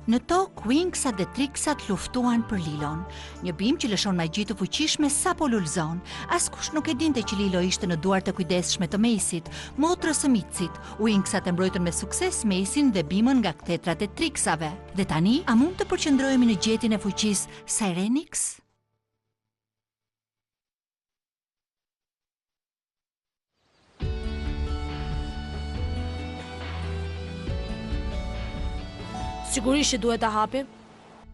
Në tokë, Winxat dhe Trixat luftuan për Lilon, një bimë që lëshon magji të fuqishme sa po lulëzon. Askush nuk e dinte që Lilo ishte në duart të kujdesshme të Macyt, motrës së Mitsit. Winxat e mbrojtën me sukses Macyn dhe bimën nga ktetrat e Trixave. Dhe tani, a mund të përqendrohemi në gjetjen e fuqisë Sirenix? Sigurisht që duhet ta hapim.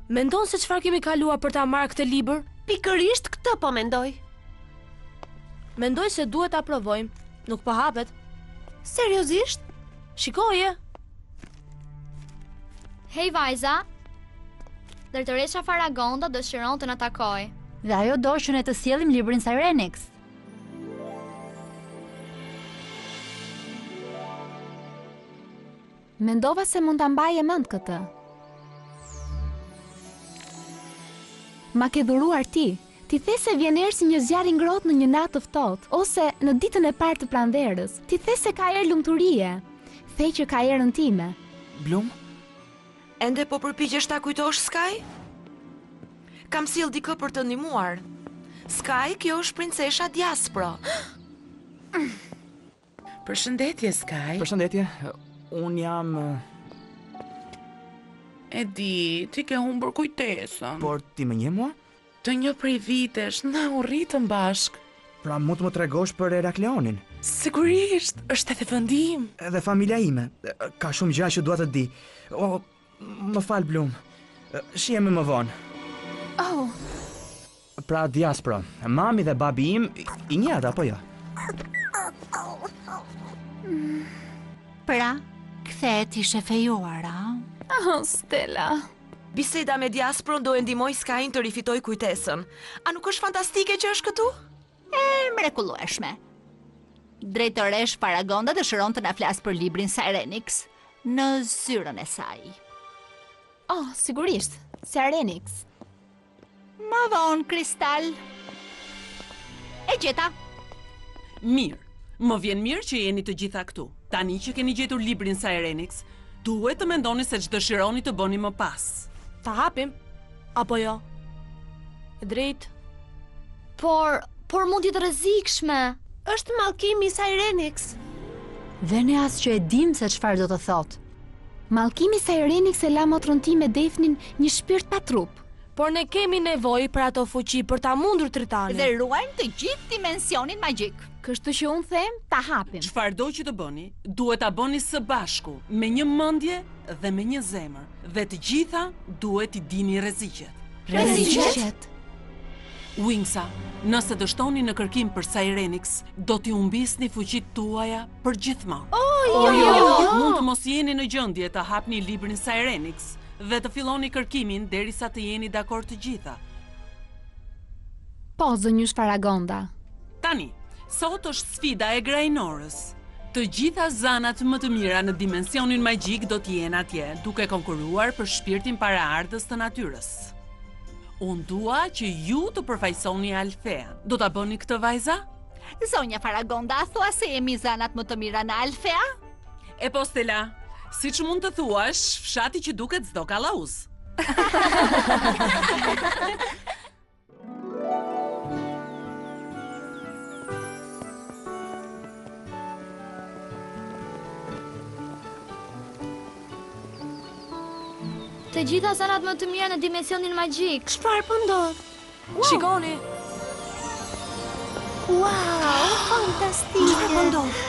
Mendon se çfarë kemi kaluar për ta marrë këtë libër? Pikërisht këtë po mendoj. Mendoj se duhet ta provojmë. Nuk po hapet. Seriozisht? Shikoje. Hej vajza. Ndërtëresha Faragonda dëshiron të na takojë. Dhe ajo do që ne të sjellim librin Sirenix. Mendova se mund ta mbaje mend këtë. Ma ke dhuruar ti. Ti the se vjen erë si një zjarr i ngrohtë në një natë të ftohtë, ose në ditën e parë të pranverës. Ti the se ka erë lumturie. The që ka erën time. Blum? Ende po përpiqesh ta kujtosh Sky? Kam sill dikë për të ndihmuar. Sky, kjo është princesha Diaspro. Përshëndetje, Sky. Përshëndetje. Unë jam... E di, ti ke humbur kujtesën. Por ti më njeh mua? Të një prej vitesh, na u rritëm bashk. Pra mund të më tregosh për Herakleonin? Sigurisht, është edhe vendim. Edhe familja ime. Ka shumë gjëra që dua të di. O, më fal Blum. Shihemi më vonë. Oh. Pra Diaspro, mami dhe babi im i njëjtë apo jo? Pra, kthehet i shefejuar, a? Oh, Stella. Biseda me Diaspro do e ndihmoj Skyn të rifitoj kujtesën. A nuk është fantastike që është këtu? Mrekullueshme. Drejtoresh Faragonda dëshiron të na flas për librin Sirenix në zyrën e saj. Oh, sigurisht. Sirenix. Më vonë, Kristal. E gjeta. Mirë. Më vjen mirë që jeni të gjitha këtu. Tani që keni gjetur librin Sirenix, duhet të mendoni se ç'dëshironi të bëni më pas. Ta hapim? Apo jo? E drejt? Por mund të rrezikshme. Është mallkimi i Sirenix. Dhe ne as që e dim se çfarë do të thotë. Mallkimi Sirenix e la motrën time Defnin një shpirt pa trup. Por ne kemi nevojë për ato fuqi për ta mundur Tritanin. Dhe ruajmë të gjithë dimensionin magjik. Kështu që unë them, ta hapim. Çfarëdo që të bëni, duhet ta bëni së bashku, me një mendje dhe me një zemër, dhe të gjitha duhet I dini rreziqet. Rreziqet? Winxa, nëse dështoni në kërkim për Sirenix, do t'i humbisni fuqitë tuaja për gjithmonë. Mund të mos jeni në gjendje të hapni librin Sirenix dhe të filloni kërkimin derisa të jeni dakord të gjitha. Po, zënjush Faragonda. Tani, sot është sfida e Grainorës. Të gjitha zanat më të mira në dimensionin magjik do t'jenë atje, duke konkuruar për shpirtin paraardhës të natyrës. Unë dua që ju të përfaqësoni Alfean. Do ta bëni këtë, vajza? Zonja Faragonda, thua se jemi zanat më të mira në Alfea? E po Stella, siç mund të thuash, fshati që duket s'do kallauz. Të gjitha zanat më të mira në dimensionin magjik. Çfarë po ndodh? Shikoni. Wow, fantastike. Çfarë po ndodh?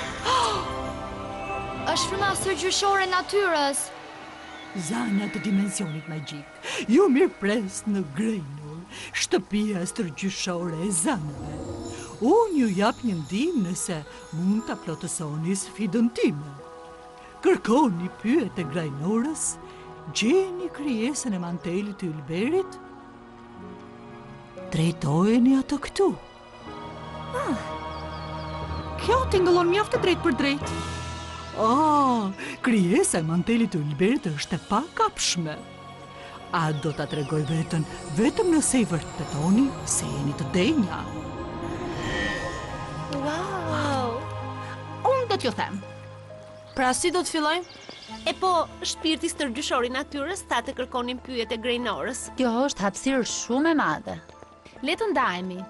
Është fryma sërgjyshore e natyrës. Zanat të dimensionit magjik, ju mirëpres në Grainor, shtëpia stërgjyshore e zanave. Unë ju jap një ndihmë nëse mund ta plotësoni sfidën time. Kërkoni pyet e Grainorës, gjeni krijesën e mantelit të ylberit, drejtojeni atë këtu. Kjo tingëllon mjaft e drejt për drejt. Krijesa e mantelit të ylberit është e pakapshme. A do ta tregoj vetëm nëse I vërtetoni se jeni të denja. Unë do t'ju them. Pra si do të fillojmë? E po, shpirti stërgjyshor i natyrës tha të kërkonin pyjet e Greynorës. Kjo është hapësirë shumë e madhe. Le të ndajemi.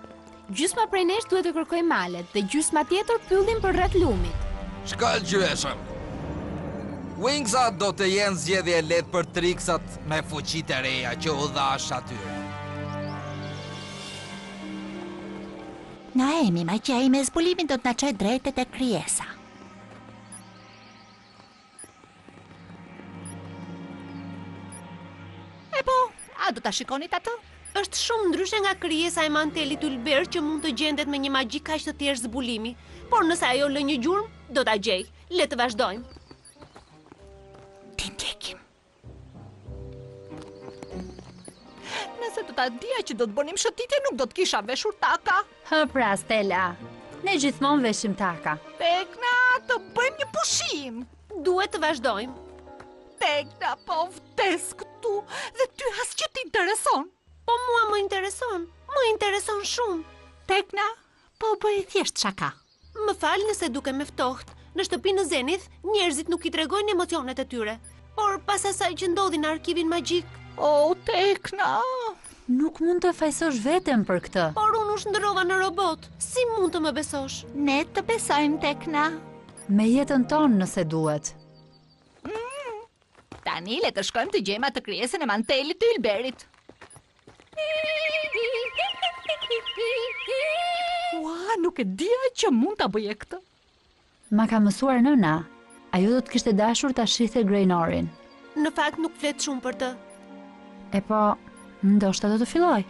Gjysma prej nesh duhet të kërkoj malet dhe gjysma tjetër pyllin për rreth lumit. Shkëlqyeshëm. Wingsat do të jenë zgjedhje lehtë për triksat me fuqitë e reja që u dhash atyre. Naemi, magjia ime e zbulimit do të na çojë drejt tek krijesa. E po, a do ta shikonit atë? Është shumë ndryshe nga krijesa e mantelit ylber që mund të gjendet me një magji kaq të thjeshtë zbulimi. Por nëse ajo lë një gjurmë, do ta gjej. Le të vazhdojmë. Ti ndjekim. Nëse do ta dija që do të bënim shëtitje, nuk do të kisha veshur taka. Pra, Stella, ne gjithmonë veshim taka. Tekna, të bëjmë një pushim. Duhet të vazhdojmë. Tekna, po vdes këtu dhe ty as që t'intereson. Po mua më intereson shumë. Tekna, po bëj thjesht shaka. Më fal nëse duke me ftohtë. Në shtëpinë në Zenith, njerëzit nuk i tregojnë emocionet e tyre. Por pas asaj që ndodhi në arkivin magjik... O, Tekna! Nuk mund të fajsosh veten për këtë. Por unë u shndërrova në robot. Si mund të më besosh? Ne të besojmë, Tekna. Me jetën tonë nëse duhet. Tani le të shkojmë të gjejmë atë krijesën e mantelit të ylberit. Ua, nuk e dija që mund ta bëje këtë. Ma ka mësuar nëna. Ajo do të kishte dashur ta shihte Greynorin. Në fakt nuk flet shumë për të. E po, ndoshta do të filloj.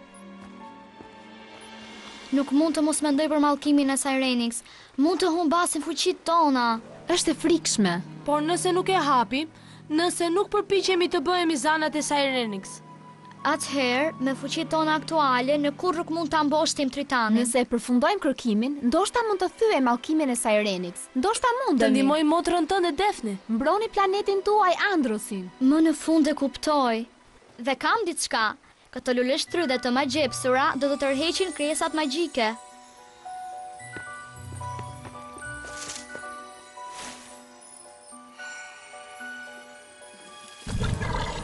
Nuk mund të mos mendoj për mallkimin e Sirenix. Mund të humbasin fuqitë tona. Është e frikshme. Por nëse nuk e hapim, nëse nuk përpiqemi të bëhemi zanat e Sirenix, atëherë, me fuqitë tona aktuale, në kur nuk mund ta mboshtim Tritanin. Nëse përfundojmë kërkimin, ndoshta mund të thyejmë mallkimin e Sirenix. Ndoshta mundemi. Të ndihmoj motrën tënde Daphne. Mbroni planetin tuaj Androsin. Më në fund e kuptoj. Dhe kam diçka. Këto lule shtrydhe të magjepsura do të tërheqin krijesat magjike.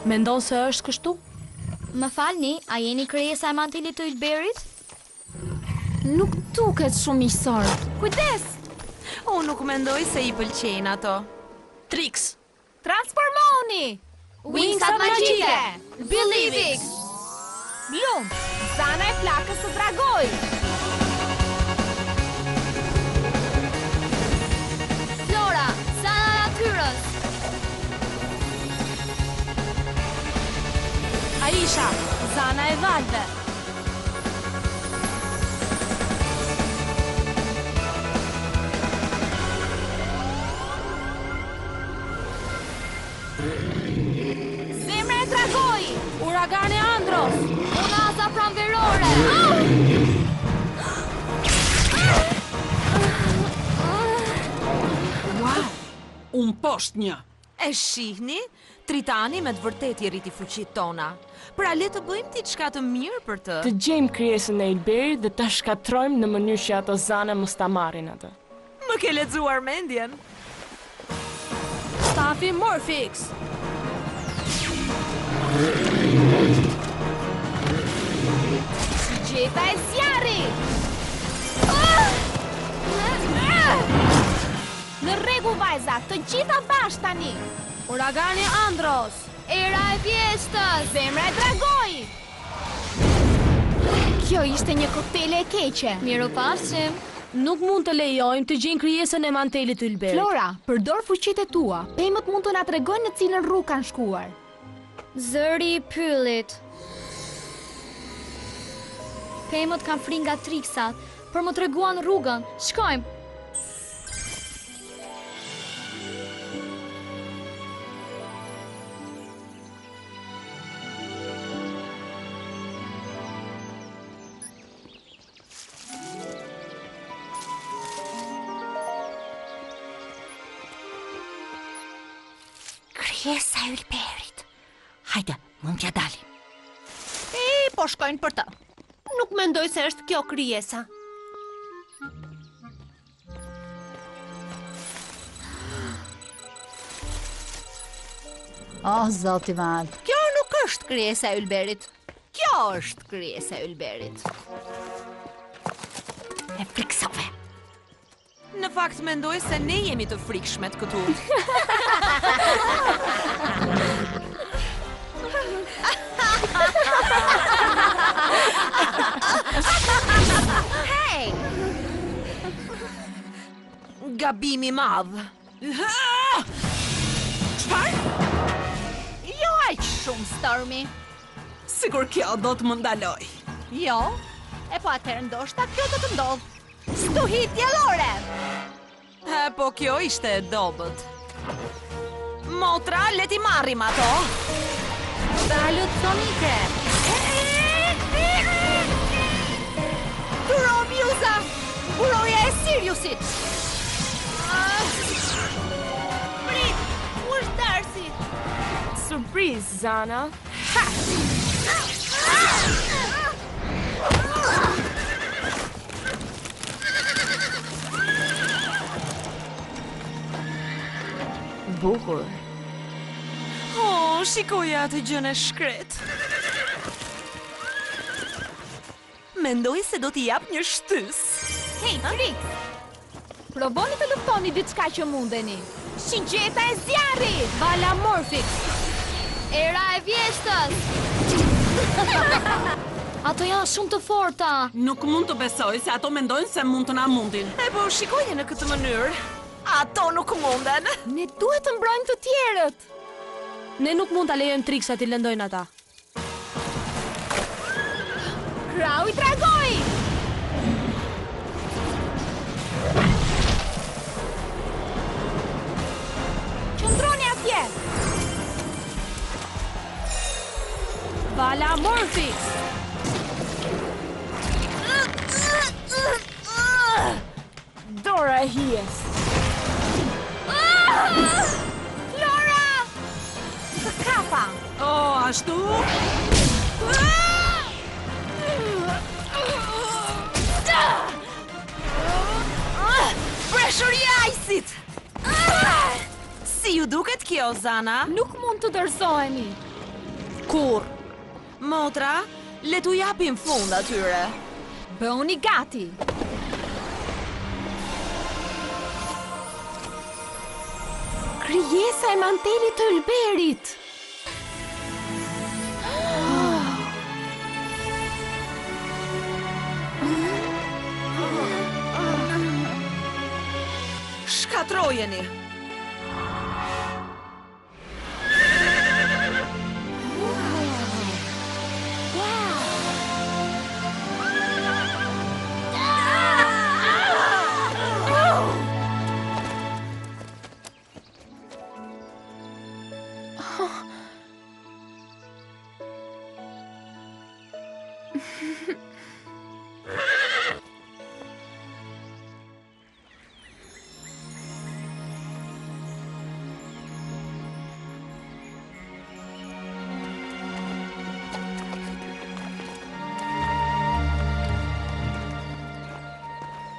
Mendon se është kështu? Më falni, a jeni krijesa e mantelit të ylberit? Nuk duket shumë miqësor. Kujdes! Unë nuk mendoj se i pëlqejnë ato. Trix! Transformoni! Wingsat magjike! Believix! Bloom! Zana e flakës së dragoj! Flora! Zana e natyrës! Aisha! Zana e valve! Zemra e dragoj! Uragani Andros! Unaza pranverore! Wow! Unë poshtë një! E shihni? Tritani me të vërtet i rriti fuqitë tona. Pra le të bëjmë diçka të mirë për të. Të gjejmë krijesën e ylberit dhe ta shkatrojmë në mënyrë që ato zane mos ta marrin atë. Më ke lexuar mendjen. Stafi Morphix! Gjeta e zjarri! Në rregull vajza, të gjitha bashkë tani. Uragani Andros! Era e pjeshtës! Zemra e dragoj! Kjo ishte një koktele e keqe. Mirupafshim. Nuk mund të lejojmë të gjejmë krijesën e mantelit të ylberit. Flora, përdor fuqitë e tua. Pemët mund të na tregojnë në cilën rrugë kanë shkuar. Zëri i pyllit. Pemët kanë frikë nga triksat, për më treguan rrugën. Shkojmë. Krijesa e ylberit. Hajde, mund t'ja dalim. Po shkojnë për të. Nuk mendoj se është kjo krijesa. Oh, zoti madh. Kjo nuk është krijesa e ylberit. Kjo është krijesa e ylberit. E friksove. Në fakt mendoj se ne jemi të frikshmet këtu. Hey! Gabimi madh. Çfarë? Jo aq shumë, Stormy. Sigur kjo do të më ndaloj. Jo, e po atëherë ndoshta kjo do të ndodh. Stuhi diellore. Po kjo ishte e dobët. Motra, le ti marrim ato. Dalët sonike. Duro Musa, buroja e Siriusit. Prit, ku është Darcy? Surprizë, Zana. Bukur. Oh, shikoja atë gjën e shkret. Mendoj se do t'i jap një shtys. Hej, Trix! Provoni të luftoni diçka që mundeni. Shigjeta e zjarrit! Bala Morfix. Era e vjeshtës. Ato janë shumë të forta. Nuk mund të besoj se ato mendojnë se mund të na mundin. E po, shikoje në këtë mënyrë. Ato nuk munden. Ne duhet të mbrojmë të tjerët. Ne nuk mund ta lejojmë Trixat i lëndojnë ata. Krau i dragoj! Qëndroni atje! Bala Morfix. Dora e hijes. Flora! Të kapa! Oh, ashtu? Pressure i ajsit! Si ju duket kjo, Zana? Nuk mund të dorëzoheni. Kur? Motra, le t'u japim fund atyre. Bëuni gati. Krijesa e mantelit të ylberit. Shkatrojeni.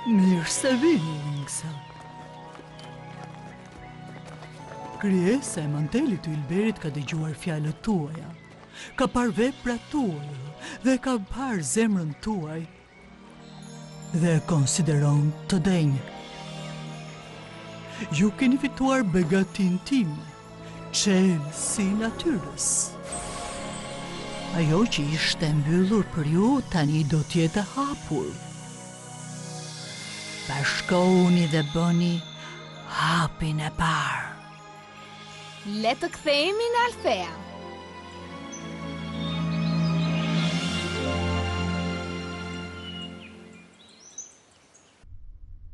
Mirë se vini, Wingsa. Krijesa e mantelit të ylberit ka dëgjuar fjalët tuaja, ka parë veprat tuaja dhe ka parë zemrën tuaj dhe e konsideron të denjë. Ju keni fituar begatin tim, qelë si natyrës. Ajo që ishte mbyllur për ju tani do t'jetë hapur. Bashkohuni dhe bëni hapin e parë. Le të kthehemi në Alfea.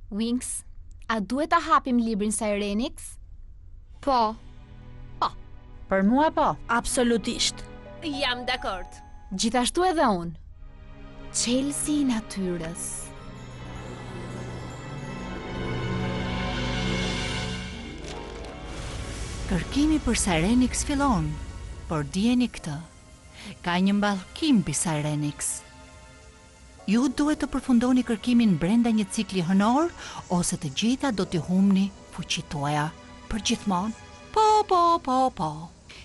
Wings, a duhet ta hapim librin Sirenix? Po. Për mua po. Absolutisht. Jam dakord. Gjithashtu edhe unë. Qelësi i natyrës. Kërkimi për Sirenix fillon, por dijeni këtë. Ka një mballkim mbi Sirenix. Ju duhet të përfundoni kërkimin brenda një cikli hënor, ose të gjitha do t'i humni fuqitë tuaja për gjithmonë. Po.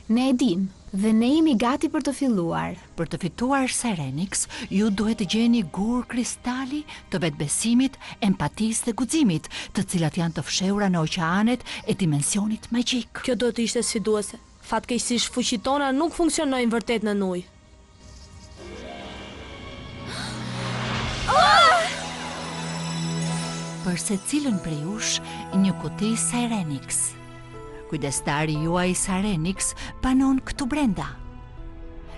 Ne e dim, dhe ne jemi gati për të filluar. Për të fituar Sirenix, ju duhet të gjeni gur kristali të vetbesimit, empatisë dhe guximit, të cilat janë të fshehura në oqeanet e dimensionit magjik. Kjo do të ishte sfiduese. Fatkeqësisht fuqitë tona nuk funksionojnë vërtet në ujë. Për se cilën prej jush, një kuti Sirenix. Kujdestari juaj Sirenix panon këtu brenda.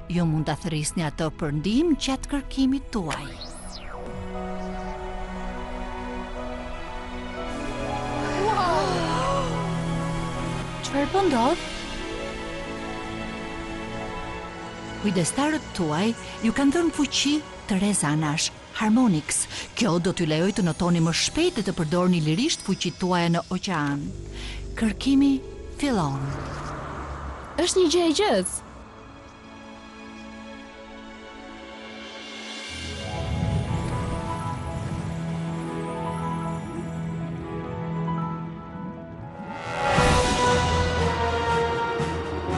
Ju mund të thërrisni ato për ndihmë gjatë kërkimit tuaj. Çfarë po ndodh? Kujdestarët tuaj ju kanë dhënë fuqi të rezanash, Harmonix. Kjo do t'ju lejoj të notoni më shpejt dhe të përdorni lirisht fuqitë tuaja në oqean. Kërkimi fillon. Është një gjë e gjës.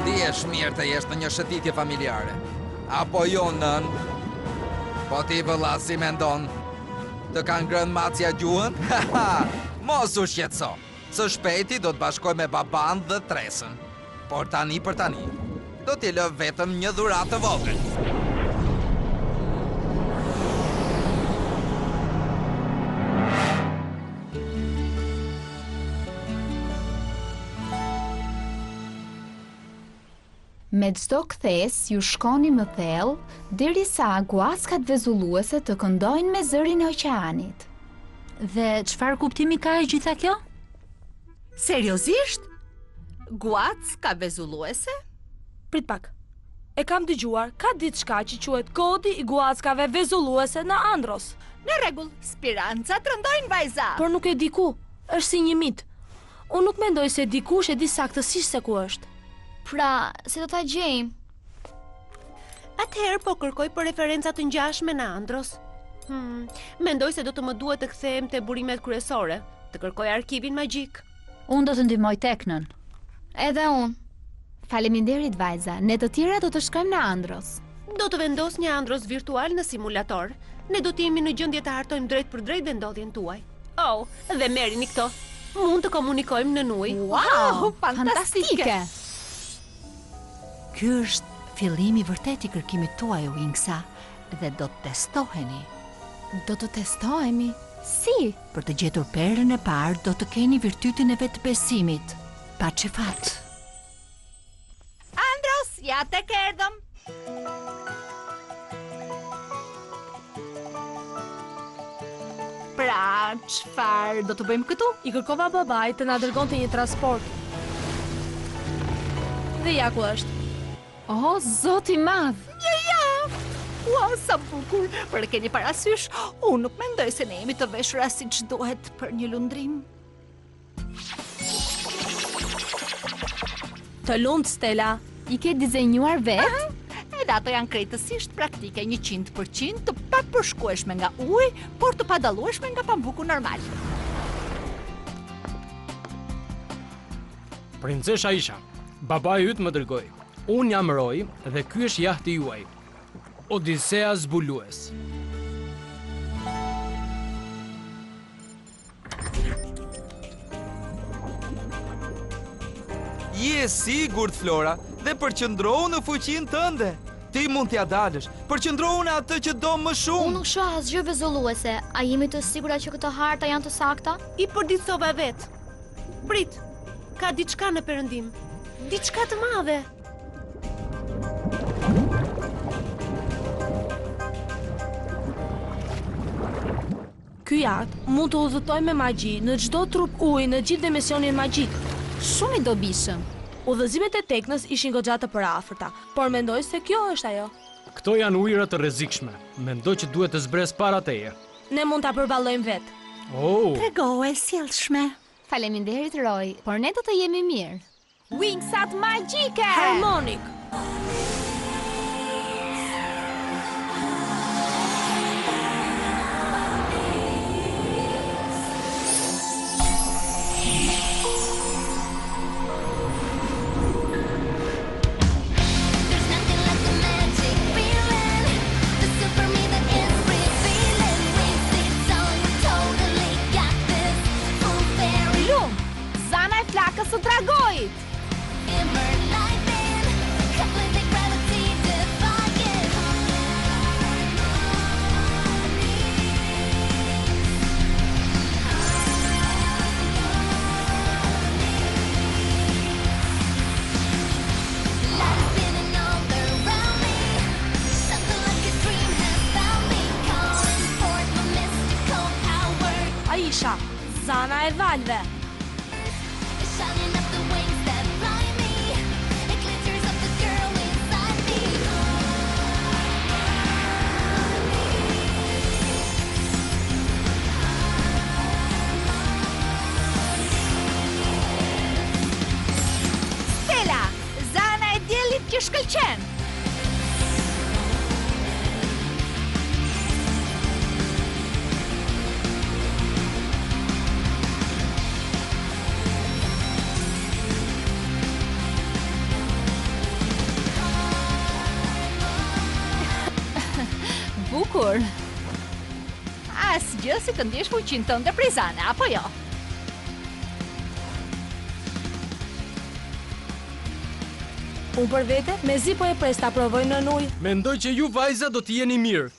Dihesh mirë të jesh në një shëtitje familjare. Apo jo nën? Po ti vëlla si mendon? Të kanë ngrënë macja gjuhën? Mos u shqetëso. Së shpejti do të bashkoj me baban dhe tresën. Por tani për tani, do t'i lë vetëm një dhuratë të vogël. Me çdo kthes ju shkoni më thellë, derisa guaskat vezulluese të këndojnë me zërin e oqeanit. Dhe çfarë kuptimi ka e gjitha kjo? Seriozisht? Guacka vezulluese? Prit pak. E kam dëgjuar, ka diçka që quhet kodi i guackave vezulluese në Andros. Në rregull, Speranca trëndojnë vajza. Por nuk e di ku, është si një mit. Unë nuk mendoj se dikush e di saktësisht se ku është. Pra, si do ta gjejmë? Atëherë po kërkoj për referenca të ngjashme në Andros. Mendoj se do të më duhet të kthehem te burimet kryesore, të kërkoj arkivin magjik. Unë do të ndihmoj Teknën. Edhe unë. Faleminderit vajza, ne të tjera do të shkojmë në Andros. Do të vendos një Andros virtual në simulator. Ne do të jemi në gjendje të hartojmë drejt për drejt vendodhjen tuaj. Oh, dhe merrini këto. Mund të komunikojmë në ujë. Wow, fantastike! Ky është fillimi vërtet i kërkimit tuaj, Wingsa, dhe do të testoheni. Do të testohemi? Si? Për të gjetur perën e parë, do të keni virtytin e vetbesimit. Pa çefat. Andros, ja tek erdhëm. Pra, çfarë do të bëjmë këtu? I kërkova babait të na dërgonte një transport. Dhe ja ku është. O, zoti madh! Ja! Ua, sa bukur! Për keni parasysh, unë nuk mendoj se ne jemi të veshura siç duhet për një lundrim. Të lund, Stella. I ke dizenjuar vetë? Edhe ato janë krejtësisht praktike, 100% të papërshkueshme nga uji, por të padallueshme nga pambuku normal. Princesha Isha, babai yt më dërgoi. Unë jam Roy dhe ky është jahti juaj, Odisea zbulues. Je sigurt, Flora, dhe përqendrohu në fuqinë tënde. Ti mund t'ja dalësh, përqendrohu në atë që do më shumë. Unë nuk shoh asgjë vezulluese. A jemi të sigura që këto harta janë të sakta? I përditësova vetë. Prit, ka diçka në perëndim. Diçka të madhe. Ky jaht mund të udhëtoj me magji në çdo trup uji në gjithë dimensionin magjik. Shumë i dobishëm. Udhëzimet e Teknës ishin goxha të përafërta, por mendoj se kjo është ajo. Këto janë ujëra të rrezikshme. Mendoj që duhet të zbres para teje. Ne mund ta përballojmë vetë. Oh. Tregoje sjellshme. Faleminderit Roy, por ne do të jemi mirë. Wingsat magjike! Harmonik! e valve. Stella, zana e diellit që shkëlqen. Bukur. Asgjë si të ndjesh fuqinë tënde prej Zane, apo jo? Unë për vete, mezi po e pres ta provoj në ujë. Mendoj që ju vajza do t'i jeni mirë.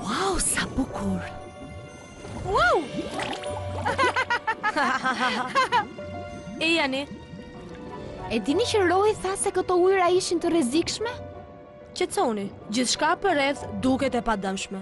Wow, sa bukur. Wow! E jani, E dini që Roy tha se këto ujëra ishin të rrezikshme? qetësoni, gjithçka përreth duket e padëmshme.